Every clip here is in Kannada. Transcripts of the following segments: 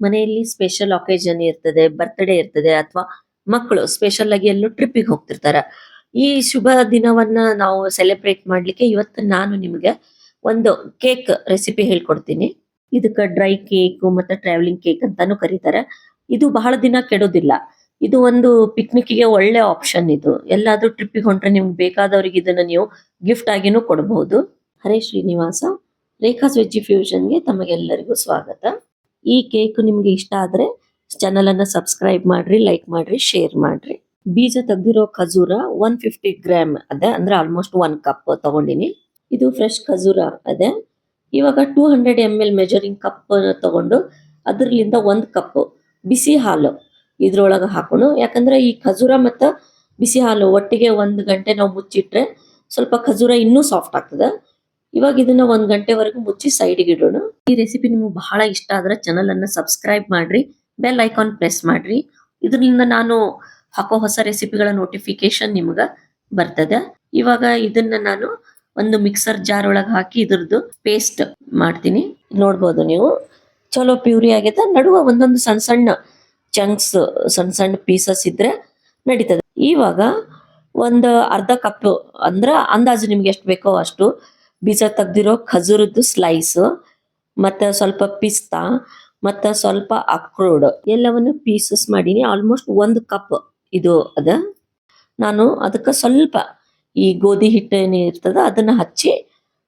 ಮನೆಯಲ್ಲಿ ಸ್ಪೆಷಲ್ ಒಕೇಶನ್ ಇರ್ತದೆ, ಬರ್ತ್ಡೇ ಇರ್ತದೆ, ಅಥವಾ ಮಕ್ಕಳು ಸ್ಪೆಷಲ್ ಆಗಿ ಎಲ್ಲೋ ಟ್ರಿಪ್ಪಿಗೆ ಹೋಗ್ತಿರ್ತಾರ. ಈ ಶುಭ ದಿನವನ್ನ ನಾವು ಸೆಲೆಬ್ರೇಟ್ ಮಾಡ್ಲಿಕ್ಕೆ ಇವತ್ತು ನಾನು ನಿಮ್ಗೆ ಒಂದು ಕೇಕ್ ರೆಸಿಪಿ ಹೇಳ್ಕೊಡ್ತೀನಿ. ಇದಕ್ಕ ಡ್ರೈ ಕೇಕ್ ಮತ್ತೆ ಟ್ರಾವೆಲಿಂಗ್ ಕೇಕ್ ಅಂತಾನು ಕರೀತಾರೆ. ಇದು ಬಹಳ ದಿನ ಕೆಡೋದಿಲ್ಲ. ಇದು ಒಂದು ಪಿಕ್ನಿಕ್ಗೆ ಒಳ್ಳೆ ಆಪ್ಷನ್. ಇದು ಎಲ್ಲಾದ್ರೂ ಟ್ರಿಪ್ಪಿಗೆ ಹೊಂಟ್ರೆ ನಿಮ್ಗೆ ಬೇಕಾದವ್ರಿಗೆ ಇದನ್ನ ನೀವು ಗಿಫ್ಟ್ ಆಗಿನೂ ಕೊಡಬಹುದು. ಹರೇ ಶ್ರೀನಿವಾಸ, ರೇಖಾಸ್ ವೆಜ್ ಫ್ಯೂಷನ್ಗೆ ತಮಗೆಲ್ಲರಿಗೂ ಸ್ವಾಗತ. ಈ ಕೇಕ್ ನಿಮ್ಗೆ ಇಷ್ಟ ಆದ್ರೆ ಚಾನಲ್ ಅನ್ನ ಸಬ್ಸ್ಕ್ರೈಬ್ ಮಾಡ್ರಿ, ಲೈಕ್ ಮಾಡ್ರಿ, ಶೇರ್ ಮಾಡ್ರಿ. ಬೀಜ ತೆಗ್ದಿರೋ ಖಜೂರ 150 ಗ್ರಾಮ್ ಅದೇ, ಅಂದ್ರೆ ಆಲ್ಮೋಸ್ಟ್ 1 ಕಪ್ ತಗೊಂಡಿನಿ. ಇದು ಫ್ರೆಶ್ ಖಜೂರ ಅದೇ. ಇವಾಗ 200 ml ಮೆಜರಿಂಗ್ ಕಪ್ ತಗೊಂಡು ಅದ್ರಲಿಂದ 1 ಕಪ್ ಬಿಸಿ ಹಾಲು ಇದ್ರೊಳಗೆ ಹಾಕೋಣ. ಯಾಕಂದ್ರೆ ಈ ಖಜೂರ ಮತ್ತು ಬಿಸಿ ಹಾಲು ಒಟ್ಟಿಗೆ 1 ಗಂಟೆ ನಾವು ಮುಚ್ಚಿಟ್ರೆ ಸ್ವಲ್ಪ ಖಜೂರ ಇನ್ನೂ ಸಾಫ್ಟ್ ಆಗ್ತದೆ. ಇವಾಗ ಇದನ್ನ 1 ಗಂಟೆವರೆಗೂ ಮುಚ್ಚಿ ಸೈಡ್ಗೆ ಇಡೋಣ. ಈ ರೆಸಿಪಿ ನಿಮ್ಗೆ ಬಹಳ ಇಷ್ಟ ಆದ್ರೆ ಚಾನಲ್ ಅನ್ನ ಸಬ್ಸ್ಕ್ರೈಬ್ ಮಾಡ್ರಿ, ಬೆಲ್ ಐಕಾನ್ ಪ್ರೆಸ್ ಮಾಡ್ರಿ. ಇದರಿಂದ ನಾನು ಹಾಕೋ ಹೊಸ ರೆಸಿಪಿಗಳ ನೋಟಿಫಿಕೇಶನ್ ನಿಮ್ಗೆ ಬರ್ತದೆ. ಇವಾಗ ಇದನ್ನ ನಾನು ಒಂದು ಮಿಕ್ಸರ್ ಜಾರ್ ಒಳಗೆ ಹಾಕಿ ಇದ್ರದ್ದು ಪೇಸ್ಟ್ ಮಾಡ್ತೀನಿ. ನೋಡ್ಬೋದು ನೀವು, ಚಲೋ ಪ್ಯೂರಿ ಆಗೈತೆ. ನಡುವ ಒಂದೊಂದು ಸಣ್ಣ ಸಣ್ಣ ಚಂಕ್ಸ್, ಸಣ್ಣ ಸಣ್ಣ ಪೀಸಸ್ ಇದ್ರೆ ನಡೀತದೆ. ಇವಾಗ ಒಂದು ಅರ್ಧ ಕಪ್ ಅಂದ್ರೆ ಅಂದಾಜು ನಿಮ್ಗೆ ಎಷ್ಟು ಬೇಕೋ ಅಷ್ಟು ಬೀಜ ತೆಗ್ದಿರೋ ಖಜೂರದ್ದು ಸ್ಲೈಸ್, ಮತ್ತೆ ಸ್ವಲ್ಪ ಪಿಸ್ತಾ, ಮತ್ತೆ ಸ್ವಲ್ಪ ಅಕ್ರೋಡ್ ಎಲ್ಲವನ್ನು ಪೀಸಸ್ ಮಾಡೀನಿ. ಆಲ್ಮೋಸ್ಟ್ 1 ಕಪ್ ಇದು ಅದ. ನಾನು ಅದಕ್ಕೆ ಸ್ವಲ್ಪ ಈ ಗೋಧಿ ಹಿಟ್ಟು ಏನೇ ಇರ್ತದ ಅದನ್ನ ಹಚ್ಚಿ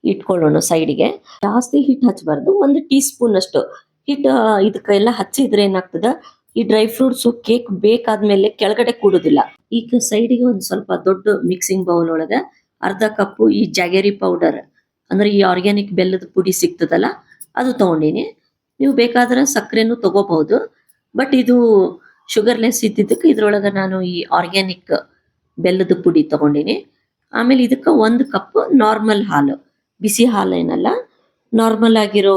ಇಟ್ಕೊಳ್ಳೋಣ ಸೈಡ್ಗೆ. ಜಾಸ್ತಿ ಹಿಟ್ಟು ಹಚ್ಚಬಾರ್ದು, 1 ಟೀ ಸ್ಪೂನ್ ಅಷ್ಟು ಹಿಟ್ಟು ಇದಕ್ಕೆಲ್ಲ ಹಚ್ಚಿದ್ರೆ ಏನಾಗ್ತದ, ಈ ಡ್ರೈ ಫ್ರೂಟ್ಸ್ ಕೇಕ್ ಬೇಕಾದ್ಮೇಲೆ ಕೆಳಗಡೆ ಕೂಡುದಿಲ್ಲ. ಈಗ ಸೈಡ್ಗೆ ಒಂದು ಸ್ವಲ್ಪ ದೊಡ್ಡ ಮಿಕ್ಸಿಂಗ್ ಬೌಲ್ ಒಳಗೆ ಅರ್ಧ ಕಪ್ ಈ ಜಾಗರಿ ಪೌಡರ್, ಅಂದ್ರೆ ಈ ಆರ್ಗ್ಯಾನಿಕ್ ಬೆಲ್ಲದ ಪುಡಿ ಸಿಗ್ತದಲ್ಲ ಅದು ತಗೊಂಡಿನಿ. ನೀವು ಬೇಕಾದ್ರೆ ಸಕ್ಕರೆನೂ ತಗೋಬಹುದು, ಬಟ್ ಇದು ಶುಗರ್ಲೆಸ್ ಇದ್ದಿದ್ದಕ್ಕೆ ಇದ್ರೊಳಗೆ ನಾನು ಈ ಆರ್ಗ್ಯಾನಿಕ್ ಬೆಲ್ಲದ ಪುಡಿ ತಗೊಂಡಿನಿ. ಆಮೇಲೆ ಇದಕ್ಕೆ 1 ಕಪ್ ನಾರ್ಮಲ್ ಹಾಲು, ಬಿಸಿ ಹಾಲು ಏನಲ್ಲ, ನಾರ್ಮಲ್ ಆಗಿರೋ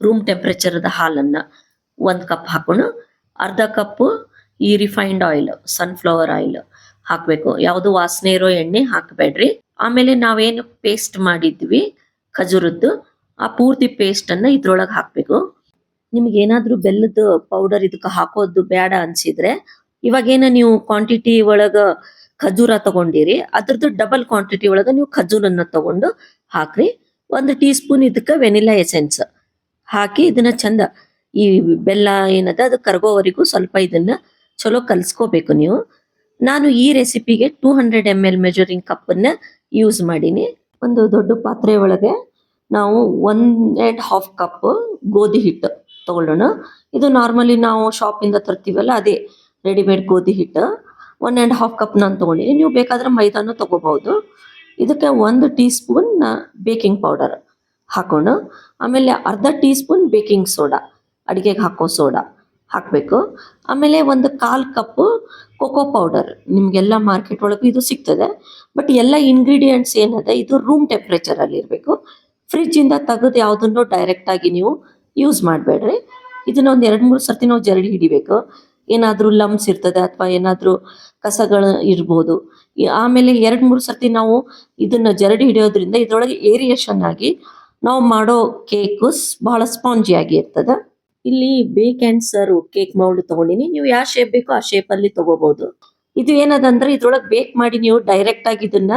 ರೂಮ್ ಟೆಂಪ್ರೇಚರ್ದ ಹಾಲನ್ನ 1 ಕಪ್ ಹಾಕೋಣ. ಅರ್ಧ ಕಪ್ ಈ ರಿಫೈನ್ಡ್ ಆಯಿಲ್, ಸನ್ಫ್ಲವರ್ ಆಯಿಲ್ ಹಾಕಬೇಕು. ಯಾವುದು ವಾಸನೆ ಇರೋ ಎಣ್ಣೆ ಹಾಕಬೇಡ್ರಿ. ಆಮೇಲೆ ನಾವೇನು ಪೇಸ್ಟ್ ಮಾಡಿದ್ವಿ ಖಜೂರದ್ದು, ಆ ಪೂರ್ತಿ ಪೇಸ್ಟ್ ಅನ್ನ ಇದ್ರೊಳಗೆ ಹಾಕ್ಬೇಕು. ನಿಮ್ಗೆ ಏನಾದ್ರೂ ಬೆಲ್ಲದ ಪೌಡರ್ ಇದಕ್ಕೆ ಹಾಕೋದು ಬೇಡ ಅನ್ಸಿದ್ರೆ ಇವಾಗೇನ ನೀವು ಕ್ವಾಂಟಿಟಿ ಒಳಗ ಖಜೂರ ತಗೊಂಡಿರಿ ಅದ್ರದ್ದು ಡಬಲ್ ಕ್ವಾಂಟಿಟಿ ಒಳಗ ನೀವು ಖಜೂರನ್ನ ತಗೊಂಡು ಹಾಕ್ರಿ. 1 ಟೀ ಸ್ಪೂನ್ ಇದಕ್ಕೆ ವೆನಿಲಾ ಎಸೆನ್ಸ್ ಹಾಕಿ ಇದನ್ನ ಚಂದ ಈ ಬೆಲ್ಲ ಏನದ ಅದು ಕರಗೋವರೆಗೂ ಸ್ವಲ್ಪ ಇದನ್ನ ಚಲೋ ಕಲ್ಸ್ಕೋಬೇಕು ನೀವು. ನಾನು ಈ ರೆಸಿಪಿಗೆ 200 ml ಮೆಜರಿಂಗ್ ಕಪ್ ಅನ್ನ ಯೂಸ್ ಮಾಡೀನಿ. ಒಂದು ದೊಡ್ಡ ಪಾತ್ರೆ ಒಳಗೆ ನಾವು 1.5 ಕಪ್ ಗೋಧಿ ಹಿಟ್ಟು ತಗೊಳ್ಳೋಣ. ಇದು ನಾರ್ಮಲಿ ನಾವು ಶಾಪ್ ಇಂದ ತರ್ತೀವಲ್ಲ ಅದೇ ರೆಡಿಮೇಡ್ ಗೋಧಿ ಹಿಟ್ಟು. 1.5 ಕಪ್ ನಾನು ತಗೊಂಡಿನಿ. ನೀವು ಬೇಕಾದ್ರೆ ಮೈದಾನು ತಗೋಬಹುದು. ಇದಕ್ಕೆ 1 ಟೀ ಸ್ಪೂನ್ ಬೇಕಿಂಗ್ ಪೌಡರ್ ಹಾಕೋಣ. ಆಮೇಲೆ ಅರ್ಧ ಟೀ ಸ್ಪೂನ್ ಬೇಕಿಂಗ್ ಸೋಡಾ, ಅಡಿಗೆಗೆ ಹಾಕೋ ಸೋಡಾ ಹಾಕಬೇಕು. ಆಮೇಲೆ 1/4 ಕಪ್ ಕೋಕೋ ಪೌಡರ್. ನಿಮ್ಗೆಲ್ಲ ಮಾರ್ಕೆಟ್ ಒಳಗೂ ಇದು ಸಿಗ್ತದೆ, ಬಟ್ ಎಲ್ಲ ಇಂಗ್ರೀಡಿಯೆಂಟ್ಸ್ ಏನದೆ ಇದು ರೂಮ್ ಟೆಂಪ್ರೇಚರ್ ಅಲ್ಲಿ ಇರಬೇಕು. ಫ್ರಿಜ್ ಇಂದ ತೆಗೆದು ಯಾವುದನ್ನು ಡೈರೆಕ್ಟ್ ಆಗಿ ನೀವು ಯೂಸ್ ಮಾಡಬೇಡ್ರಿ. ಇದನ್ನ ಒಂದು 2-3 ಸರ್ತಿ ನಾವು ಜರಡಿ ಹಿಡಿಬೇಕು. ಏನಾದ್ರೂ ಲಮ್ಸ್ ಇರ್ತದೆ ಅಥವಾ ಏನಾದ್ರೂ ಕಸಗಳು ಇರ್ಬೋದು. ಆಮೇಲೆ 2-3 ಸರ್ತಿ ನಾವು ಇದನ್ನ ಜರಡಿ ಹಿಡಿಯೋದ್ರಿಂದ ಇದ್ರೊಳಗೆ ಏರಿಯೇಷನ್ ಆಗಿ ನಾವು ಮಾಡೋ ಕೇಕ್ ಬಹಳ ಸ್ಪಾಂಜಿ ಆಗಿ ಇರ್ತದೆ. ಇಲ್ಲಿ ಬೇಕ್ ಅಂಡ್ ಸರ್ವ್ ಕೇಕ್ ಮೌಲ್ಡ್ ತಗೊಂಡಿನಿ. ನೀವು ಯಾವ ಶೇಪ್ ಬೇಕೋ ಆ ಶೇಪ್ ಅಲ್ಲಿ ತಗೋಬಹುದು. ಇದು ಏನದಂದ್ರೆ ಇದ್ರೊಳಗೆ ಬೇಕ್ ಮಾಡಿ ನೀವು ಡೈರೆಕ್ಟ್ ಆಗಿ ಇದನ್ನ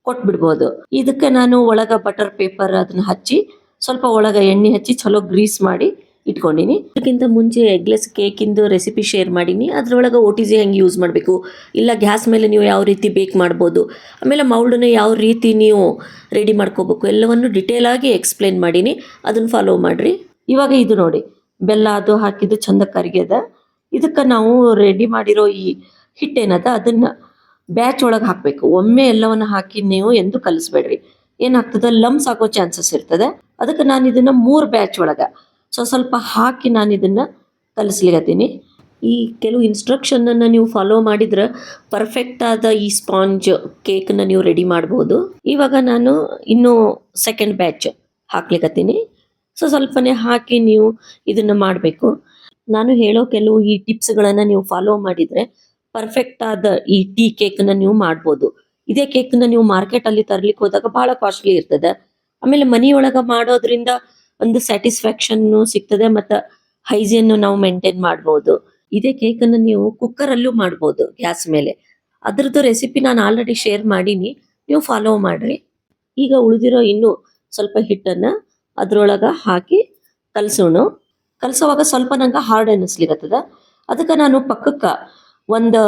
ಕೊಟ್ಬಿಡ್ಬೋದು. ಇದಕ್ಕೆ ನಾನು ಒಳಗ ಬಟರ್ ಪೇಪರ್ ಅದನ್ನ ಹಚ್ಚಿ ಸ್ವಲ್ಪ ಒಳಗ ಎಣ್ಣೆ ಹಚ್ಚಿ ಚಲೋ ಗ್ರೀಸ್ ಮಾಡಿ ಇಟ್ಕೊಂಡಿನಿ. ಇದಕ್ಕಿಂತ ಮುಂಚೆ ಎಗ್ಲೆಸ್ ಕೇಕ್ ಇಂದು ರೆಸಿಪಿ ಶೇರ್ ಮಾಡೀನಿ. ಅದ್ರೊಳಗೆ OTG ಹೆಂಗೆ ಯೂಸ್ ಮಾಡಬೇಕು, ಇಲ್ಲ ಗ್ಯಾಸ್ ಮೇಲೆ ನೀವು ಯಾವ ರೀತಿ ಬೇಕ್ ಮಾಡ್ಬೋದು, ಆಮೇಲೆ ಮೌಲ್ಡ್ನ ಯಾವ ರೀತಿ ನೀವು ರೆಡಿ ಮಾಡ್ಕೋಬೇಕು ಎಲ್ಲವನ್ನು ಡಿಟೇಲ್ ಆಗಿ ಎಕ್ಸ್ಪ್ಲೇನ್ ಮಾಡೀನಿ. ಅದನ್ನ ಫಾಲೋ ಮಾಡ್ರಿ. ಇವಾಗ ಇದು ನೋಡಿ, ಬೆಲ್ಲ ಅದು ಹಾಕಿದ್ದು ಚಂದ ಕರಿಗ್ಯದ. ಇದಕ್ಕೆ ನಾವು ರೆಡಿ ಮಾಡಿರೋ ಈ ಹಿಟ್ಟೇನದ ಅದನ್ನ ಬ್ಯಾಚ್ ಒಳಗೆ ಹಾಕಬೇಕು. ಒಮ್ಮೆ ಎಲ್ಲವನ್ನ ಹಾಕಿ ನೀವು ಎಂದು ಕಲಿಸ್ಬೇಡ್ರಿ. ಏನಾಗ್ತದೆ, ಲಮ್ಸ್ ಆಗೋ ಚಾನ್ಸಸ್ ಇರ್ತದೆ. ಅದಕ್ಕೆ ನಾನು ಇದನ್ನ 3 ಬ್ಯಾಚ್ ಒಳಗ ಸ್ವಲ್ಪ ಹಾಕಿ ನಾನು ಇದನ್ನ ಕಲಿಸ್ಲಿಕತ್ತೀನಿ. ಈ ಕೆಲವು ಇನ್ಸ್ಟ್ರಕ್ಷನ್ ಅನ್ನ ನೀವು ಫಾಲೋ ಮಾಡಿದ್ರೆ ಪರ್ಫೆಕ್ಟ್ ಆದ ಈ ಸ್ಪಾಂಜ್ ಕೇಕ್ನ ನೀವು ರೆಡಿ ಮಾಡ್ಬೋದು. ಇವಾಗ ನಾನು ಇನ್ನೂ ಸೆಕೆಂಡ್ ಬ್ಯಾಚ್ ಹಾಕ್ಲಿಕತ್ತೀನಿ. ಸ್ವಲ್ಪನೇ ಹಾಕಿ ನೀವು ಇದನ್ನ ಮಾಡಬೇಕು. ನಾನು ಹೇಳೋ ಕೆಲವು ಈ ಟಿಪ್ಸ್ಗಳನ್ನ ನೀವು ಫಾಲೋ ಮಾಡಿದ್ರೆ ಪರ್ಫೆಕ್ಟ್ ಆದ ಈ ಟೀ ಕೇಕ್ನ ನೀವು ಮಾಡ್ಬೋದು. ಇದೇ ಕೇಕ್ನ ನೀವು ಮಾರ್ಕೆಟ್ ಅಲ್ಲಿ ತರ್ಲಿಕ್ಕೆ ಹೋದಾಗ ಬಹಳ ಕಾಸ್ಟ್ಲಿ ಇರ್ತದೆ. ಆಮೇಲೆ ಮನಿಯೊಳಗ ಮಾಡೋದ್ರಿಂದ ಒಂದು ಸ್ಯಾಟಿಸ್ಫ್ಯಾಕ್ಷನ್ ಸಿಗ್ತದೆ, ಮತ್ತು ಹೈಜೀನ್ ನಾವು ಮೇಂಟೈನ್ ಮಾಡ್ಬೋದು. ಇದೇ ಕೇಕನ್ನು ನೀವು ಕುಕ್ಕರಲ್ಲೂ ಮಾಡ್ಬೋದು ಗ್ಯಾಸ್ ಮೇಲೆ. ಅದ್ರದ್ದು ರೆಸಿಪಿ ನಾನು ಆಲ್ರೆಡಿ ಶೇರ್ ಮಾಡೀನಿ, ನೀವು ಫಾಲೋ ಮಾಡ್ರಿ. ಈಗ ಉಳಿದಿರೋ ಇನ್ನೂ ಸ್ವಲ್ಪ ಹಿಟ್ಟನ್ನು ಅದ್ರೊಳಗೆ ಹಾಕಿ ಕಲಸೋಣ. ಕಲಸೋವಾಗ ಸ್ವಲ್ಪ ನಂಗೆ ಹಾರ್ಡ್ ಅನ್ನಿಸ್ಲಿಕ್ಕತ್ತದ. ಅದಕ್ಕೆ ನಾನು ಪಕ್ಕಕ್ಕೆ ಒಂದು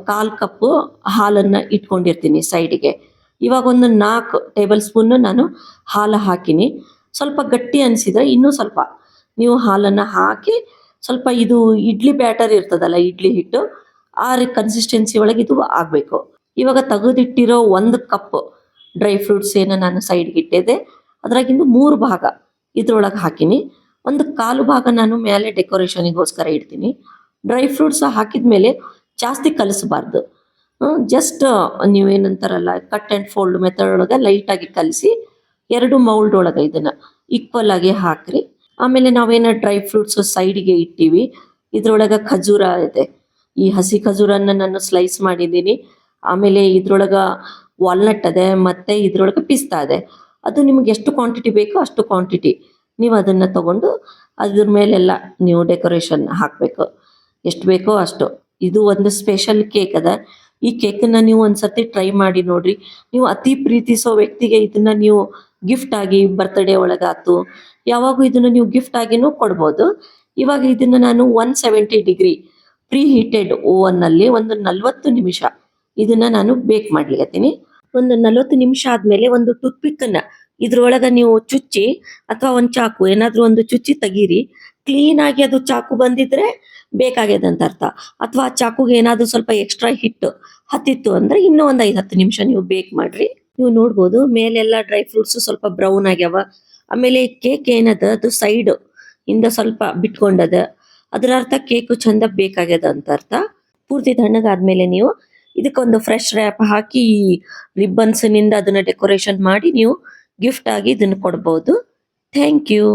1/4 ಕಪ್ಪು ಹಾಲನ್ನು ಇಟ್ಕೊಂಡಿರ್ತೀನಿ ಸೈಡಿಗೆ. ಇವಾಗ ಒಂದು 4 ಟೇಬಲ್ ಸ್ಪೂನ್ ನಾನು ಹಾಲು ಹಾಕಿನಿ. ಸ್ವಲ್ಪ ಗಟ್ಟಿ ಅನಿಸಿದ್ರೆ ಇನ್ನೂ ಸ್ವಲ್ಪ ನೀವು ಹಾಲನ್ನು ಹಾಕಿ ಸ್ವಲ್ಪ ಇದು ಇಡ್ಲಿ ಬ್ಯಾಟರ್ ಇರ್ತದಲ್ಲ, ಇಡ್ಲಿ ಹಿಟ್ಟು, ಆ ಕನ್ಸಿಸ್ಟೆನ್ಸಿ ಒಳಗೆ ಇದು ಆಗಬೇಕು. ಇವಾಗ ತೆಗೆದಿಟ್ಟಿರೋ 1 ಕಪ್ ಡ್ರೈ ಫ್ರೂಟ್ಸ್ ಏನು ನಾನು ಸೈಡ್ಗೆ ಇಟ್ಟಿದ್ದೆ, ಅದ್ರಾಗಿಂದು 3 ಭಾಗ ಇದ್ರೊಳಗೆ ಹಾಕಿನಿ. 1/4 ಭಾಗ ನಾನು ಮೇಲೆ ಡೆಕೋರೇಷನಿಗೋಸ್ಕರ ಇಡ್ತೀನಿ. ಡ್ರೈ ಫ್ರೂಟ್ಸ್ ಹಾಕಿದ ಮೇಲೆ ಜಾಸ್ತಿ ಕಲಿಸಬಾರ್ದು. ಜಸ್ಟ್ ನೀವೇನಂತಾರಲ್ಲ ಕಟ್ ಆ್ಯಂಡ್ ಫೋಲ್ಡ್ ಮೆಥಡ್ ಒಳಗೆ ಲೈಟಾಗಿ ಕಲಿಸಿ 2 ಮೌಲ್ಡ್ ಒಳಗೆ ಇದನ್ನು ಈಕ್ವಲ್ ಆಗಿ ಹಾಕ್ರಿ. ಆಮೇಲೆ ನಾವೇನು ಡ್ರೈ ಫ್ರೂಟ್ಸ್ ಸೈಡಿಗೆ ಇಟ್ಟಿವಿ, ಇದ್ರೊಳಗೆ ಖಜೂರ ಇದೆ. ಈ ಹಸಿ ಖಜೂರನ್ನು ನಾನು ಸ್ಲೈಸ್ ಮಾಡಿದ್ದೀನಿ. ಆಮೇಲೆ ಇದ್ರೊಳಗೆ ವಾಲ್ನಟ್ ಅದೇ, ಮತ್ತು ಇದ್ರೊಳಗೆ ಪಿಸ್ತಾ ಇದೆ. ಅದು ನಿಮ್ಗೆ ಎಷ್ಟು ಕ್ವಾಂಟಿಟಿ ಬೇಕೋ ಅಷ್ಟು ಕ್ವಾಂಟಿಟಿ ನೀವು ಅದನ್ನು ತಗೊಂಡು ಅದ್ರ ಮೇಲೆಲ್ಲ ನೀವು ಡೆಕೋರೇಷನ್ ಹಾಕಬೇಕು, ಎಷ್ಟು ಬೇಕೋ ಅಷ್ಟು. ಇದು ಒಂದು ಸ್ಪೆಷಲ್ ಕೇಕ್ ಅದ. ಈ ಕೇಕನ್ನು ನೀವು ಒಂದ್ಸತಿ ಟ್ರೈ ಮಾಡಿ ನೋಡ್ರಿ. ನೀವು ಅತಿ ಪ್ರೀತಿಸೋ ವ್ಯಕ್ತಿಗೆ ಇದನ್ನು ನೀವು ಗಿಫ್ಟ್ ಆಗಿ ಬರ್ತ್ಡೇ ಒಳಗಾತು ಯಾವಾಗೂ ಇದನ್ನು ನೀವು ಗಿಫ್ಟ್ ಆಗಿನೂ ಕೊಡ್ಬೋದು. ಇವಾಗ ಇದನ್ನು ನಾನು 170 ಡಿಗ್ರಿ ಪ್ರೀ ಹೀಟೆಡ್ ಓವನ್ನಲ್ಲಿ ಒಂದು 40 ನಿಮಿಷ ಇದನ್ನು ನಾನು ಬೇಕ್ ಮಾಡ್ಲಿಕತ್ತೀನಿ. ಒಂದು 40 ನಿಮಿಷ ಆದಮೇಲೆ ಒಂದು ಟೂತ್ಪಿಕ್ಕನ್ನು ಇದ್ರೊಳಗೆ ನೀವು ಚುಚ್ಚಿ ಅಥವಾ ಒಂದು ಚಾಕು ಏನಾದರೂ ಒಂದು ಚುಚ್ಚಿ ತೆಗೀರಿ. ಕ್ಲೀನಾಗಿ ಅದು ಚಾಕು ಬಂದಿದ್ರೆ ಬೇಕಾಗ್ಯದ ಅಂತ ಅರ್ಥ. ಅಥವಾ ಆ ಚಾಕುಗೆ ಏನಾದರೂ ಸ್ವಲ್ಪ ಎಕ್ಸ್ಟ್ರಾ ಹಿಟ್ಟು ಹತ್ತಿತ್ತು ಅಂದರೆ ಇನ್ನೂ ಒಂದು 5-10 ನಿಮಿಷ ನೀವು ಬೇಕ್ ಮಾಡಿರಿ. ನೀವು ನೋಡ್ಬೋದು ಮೇಲೆಲ್ಲ ಡ್ರೈ ಫ್ರೂಟ್ಸು ಸ್ವಲ್ಪ ಬ್ರೌನ್ ಆಗ್ಯಾವ. ಆಮೇಲೆ ಕೇಕ್ ಏನದ ಅದು ಸೈಡ್ ಇಂದ ಸ್ವಲ್ಪ ಬಿಟ್ಕೊಂಡದ, ಅದರ ಅರ್ಥ ಕೇಕು ಚಂದ ಬೇಕಾಗ್ಯದ ಅಂತ ಅರ್ಥ. ಪೂರ್ತಿ ತಣ್ಣಗಾದ್ಮೇಲೆ ನೀವು ಇದಕ್ಕೊಂದು ಫ್ರೆಶ್ ರ್ಯಾಪ್ ಹಾಕಿ ರಿಬ್ಬನ್ಸ್ನಿಂದ ಅದನ್ನು ಡೆಕೋರೇಷನ್ ಮಾಡಿ ನೀವು ಗಿಫ್ಟ್ ಆಗಿ ಇದನ್ನು ಕೊಡ್ಬೋದು. Thank you.